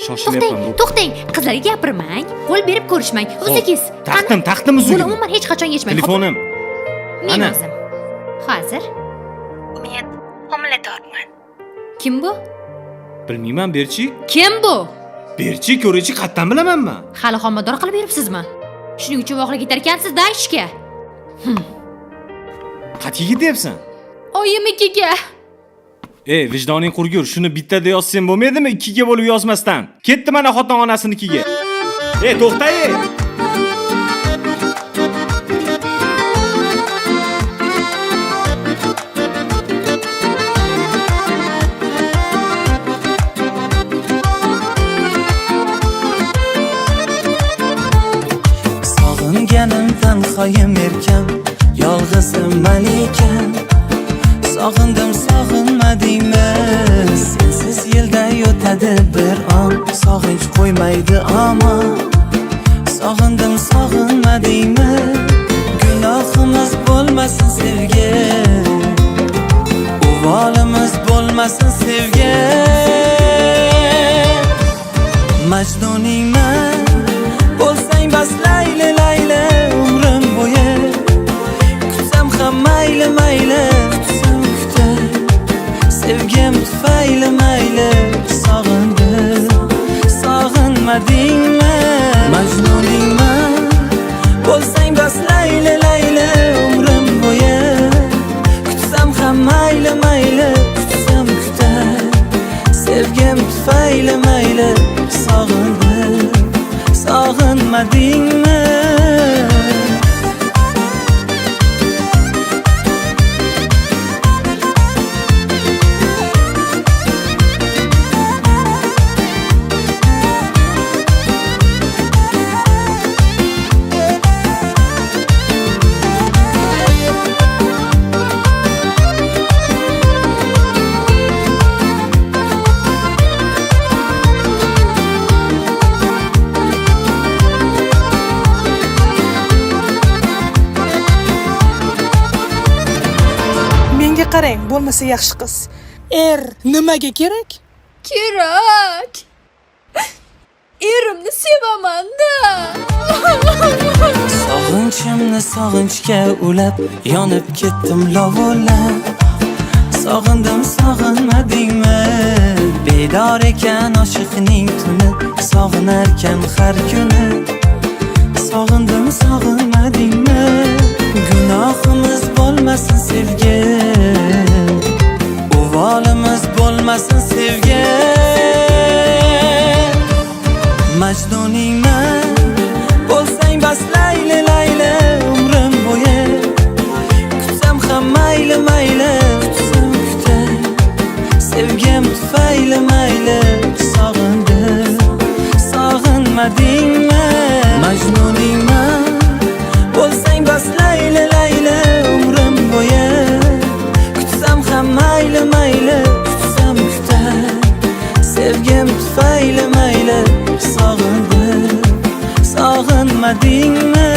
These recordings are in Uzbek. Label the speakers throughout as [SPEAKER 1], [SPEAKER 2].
[SPEAKER 1] Shoshilyapman.
[SPEAKER 2] To'xtang, qizlarga gapirmang, qo'l berib ko'rishmang. O'zingiz.
[SPEAKER 1] Taqdim
[SPEAKER 2] Buni
[SPEAKER 1] uzilgan.
[SPEAKER 2] umuman hech qachon yechmang.
[SPEAKER 1] Telefonim.
[SPEAKER 2] Men
[SPEAKER 1] Ana.
[SPEAKER 2] o'zim. Hozir.
[SPEAKER 3] Men homiladorman.
[SPEAKER 2] Kim bu?
[SPEAKER 1] Bilmayman, berchi.
[SPEAKER 2] Kim bu?
[SPEAKER 1] Berchi, ko'rchi qayerdan bilamanman?
[SPEAKER 2] Hali homilador qilib yuribsizmi? Shuning uchun voqlik yetar ekansiz-da ishga.
[SPEAKER 1] Qayerga ketyapsan?
[SPEAKER 2] Oyimikiga.
[SPEAKER 1] Vijdoning qurgur, shuni bittada yozsam bo'lmaydimi, ikkiga bo'lib yozmasdan? Ketdi mana xotin onasinikiga. To'xta-ey.
[SPEAKER 4] Sog'inganimdan xoyim erkam, yolg'izim malikan. Sog'indim, sog'inmadingmi? Sensiz yilda o'tadi bir on, sog'inch qo'ymaydi amon. Sog'indim, sog'inmadingmi? Gunohimiz bo'lmasin sevgi, uvolimiz bo'lmasin sevgi. Majnuningman, bo'lsang bas layli layli umrim bo'yi. Kutsam ham mayli mayli, sevgim tufayli mayli. Sog'indim, sog'inmadingmi? Majnuningman, bo'lsang bas layli layli umrim bo'yi. Kutsam ham mayli mayli, kutsam kutay, sevgim tufayli mayli. Sog'indim, sog'inmadingmi?
[SPEAKER 5] Qarang, bo'lmasa yaxshi qiz. Nimaga kerak?
[SPEAKER 2] Kerak. Erimni sevaman-da.
[SPEAKER 4] Sog'inchimni sog'inchga ulab, yonib ketdim lovullab. Sog'indim, sog'inmadingmi? Bedor ekan oshiqning tuni, sog'inarkan har kuni. Sog'indim, sog'inmadingmi? Gunohimiz bo'lmasin sevgi, uvolimiz bo'lmasin sevgi. Majnuningman, bo'lsang bas layli layli umrim bo'yi. Kutsam ham mayli mayli, kutsam kutay, sevgim tufayli mayli. Sog'indim, sog'inmadingmi? Majnuningman, bo'lsang bas layli layli umrim bo'yi. Kutsam ham mayli mayli, kutsam kutay, sevgim tufayli mayli. Sog'indim, sog'inmadingmi?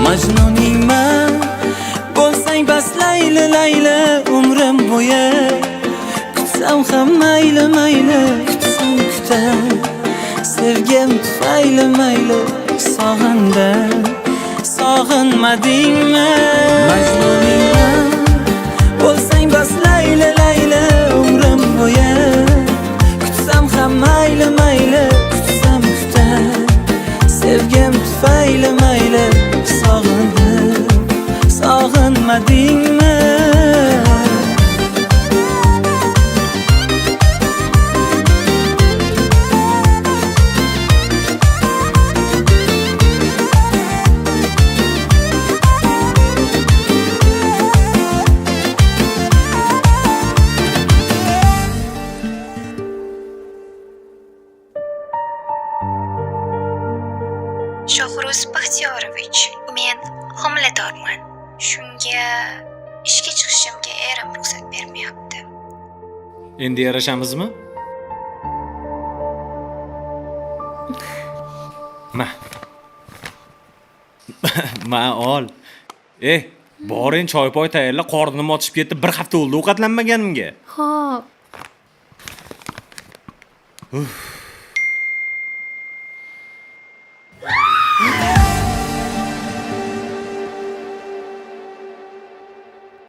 [SPEAKER 4] Majnuningman, bo'lsang bas layli layli umrim bo'yi. Kutsam ham mayli mayli, kutsam kutay, sevgim tufayli mayli. Sog'indim, sog'inmadingmi? Majnuningman, bo'lsang bas layli layli umrim bo'yi. Kutsam ham mayli mayli, kutsam kutay, sevgim tufayli mayli. Sog'indim, sog'inmadingmi?
[SPEAKER 3] Shohruz Baxtiyorovich, men homiladorman. Shunga ishga chiqishimga erim ruxsat bermayapti.
[SPEAKER 1] Endi yarashamizmi? Ma. Ma ol. Boring choy-poy tayyorla, qornim ochib ketdi. Bir hafta bo'ldi ovqatlanmaganimga.
[SPEAKER 2] Xo'p.